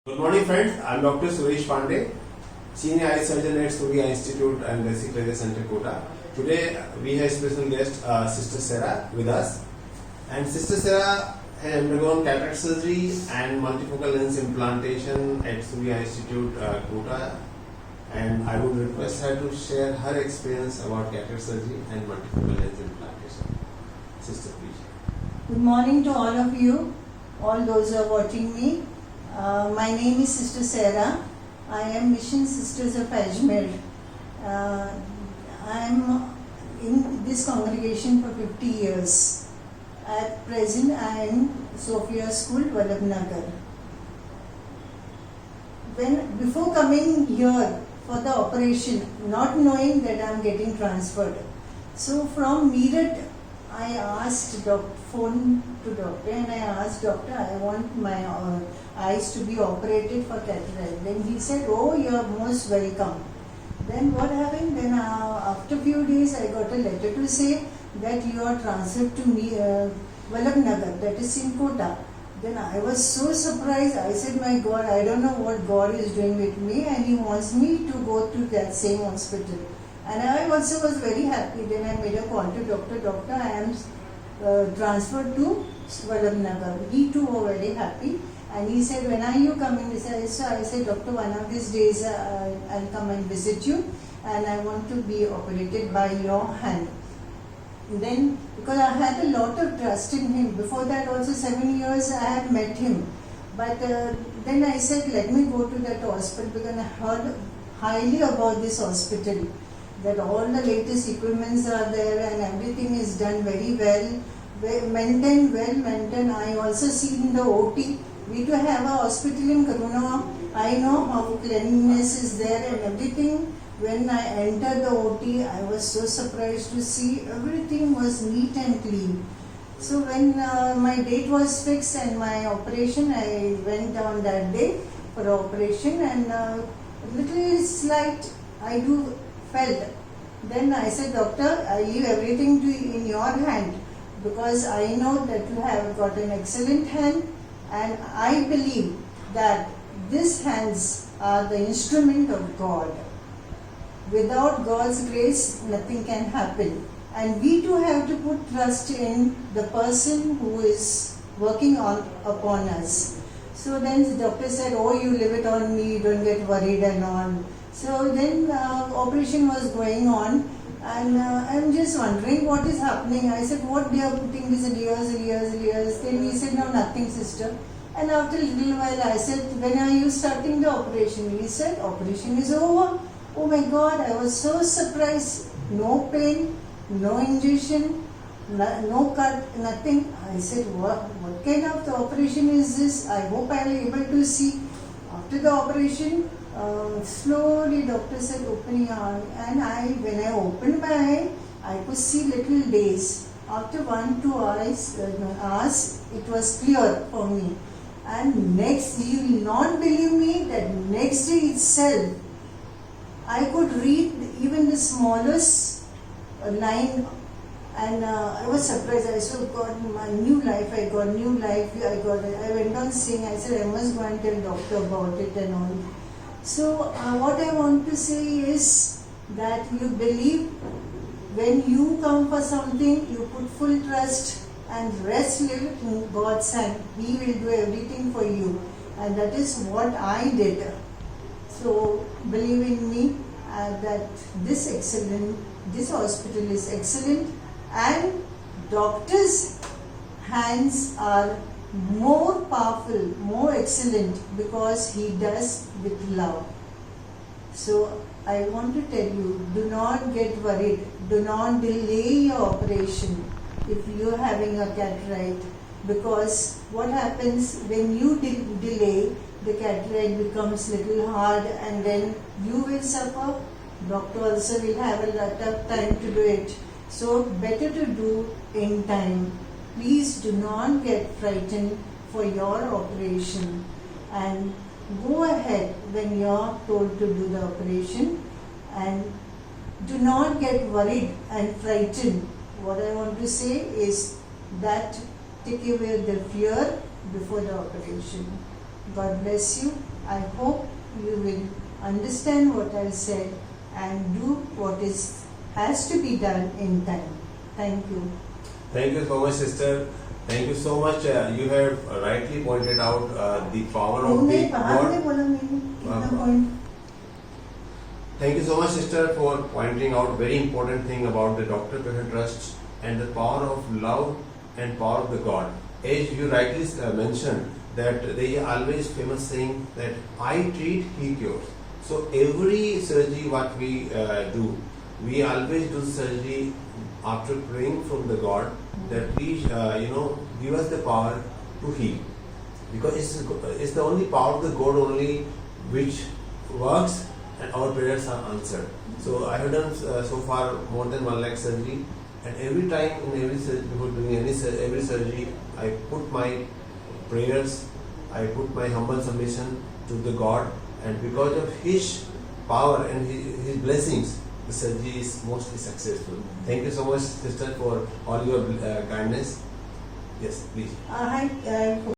Good morning friends, I am Dr. Suresh Pandey, Senior Eye Surgeon at Surya Institute and Basic Leisure Center, Kota. Today we have special guest Sister Sarah with us, and Sister Sarah has undergone cataract surgery and multifocal lens implantation at Surya Institute, Kota, and I would request her to share her experience about cataract surgery and multifocal lens implantation. Sister, please. Good morning to all of you, all those who are watching me. My name is Sister Sarah. I am Mission Sisters of Ajmer. I am in this congregation for 50 years. At present, I am in Sophia School, Vallabhnagar. Before coming here for the operation, not knowing that I am getting transferred, so from Meerut, I asked phone to doctor and I asked doctor, I want my eyes to be operated for cataract. Then he said, oh, you are most welcome. Then what happened? Then after few days I got a letter to say that you are transferred to me, Vallabhnagar, that is in Kota. Then I was so surprised. I said, my God, I don't know what God is doing with me, and He wants me to go to that same hospital. And I also was very happy. Then I made a call to doctor. Doctor, I am transferred to Vallabhnagar. He too was very happy. And he said, when are you coming? So I said, doctor, one of these days I'll come and visit you, and I want to be operated by your hand. Then, because I had a lot of trust in him, before that also 7 years I had met him. But then I said, let me go to that hospital, because I heard highly about this hospital, that all the latest equipments are there and everything is done very well maintained. I also see in the OT. We do have a hospital in Karuna. I know how cleanliness is there and everything. When I entered the OT, I was so surprised to see everything was neat and clean. So when my date was fixed and my operation, I went on that day for operation, and little slight I do felt. Then I said, doctor, I leave everything in your hand, because I know that you have got an excellent hand, and I believe that these hands are the instrument of God. Without God's grace, nothing can happen. And we too have to put trust in the person who is working upon us. So then the doctor said, oh, you leave it on me, don't get worried and all. So then operation was going on, and I'm just wondering what is happening. I said, what they are putting this layers. Then he said, no, nothing, sister. And after a little while I said, when are you starting the operation? He said, operation is over. Oh my God, I was so surprised. No pain, no injection, no cut, nothing. I said, what kind of the operation is this? I hope I will be able to see. After the operation, slowly doctor said, open your eye. And when I opened my eye, I could see little days. After 1-2 hours, it was clear for me. And next, you will not believe me, that next day itself, I could read even the smallest line, and I was surprised. I said, God, my new life, I got new life, I went on saying, I said, I must go and tell doctor about it and all. So what I want to say is that you believe, when you come for something, you put full trust and rest little in God's hand. He will do everything for you, and that is what I did. So believe in me that this hospital is excellent, and doctor's hands are more powerful, more excellent, because he does with love. So I want to tell you, do not get worried, do not delay your operation if you are having a cataract, because what happens when you delay, the cataract becomes little hard, and then you will suffer. Doctor also will have a lot of time to do it. So better to do in time. Please do not get frightened for your operation, and go ahead when you are told to do the operation, and do not get worried and frightened. What I want to say is that take away the fear before the operation. God bless you I hope you will understand what I said and do what has to be done in time. Thank you. Thank you so much, sister. Thank you so much. You have rightly pointed out the power of तुमने the बाहर God. में बोला मैंने कितना हाँ. point? Thank you so much, sister, for pointing out very important thing about the Dr. Patient Trust and the power of love and power of the God. As you rightly mentioned, that they are always famous saying that I treat, he cures. So every surgery what we do, we always do surgery after praying from the God that please give us the power to heal, because it's the only power of the God only which works and our prayers are answered. So I have done so far more than 1 lakh surgery, and every time in every surgery, before doing every surgery, I put my prayers, I put my humble submission to the God, and because of His power and His blessings, the surgery is mostly successful. Thank you so much, sister, for all your kindness. Yes, please. I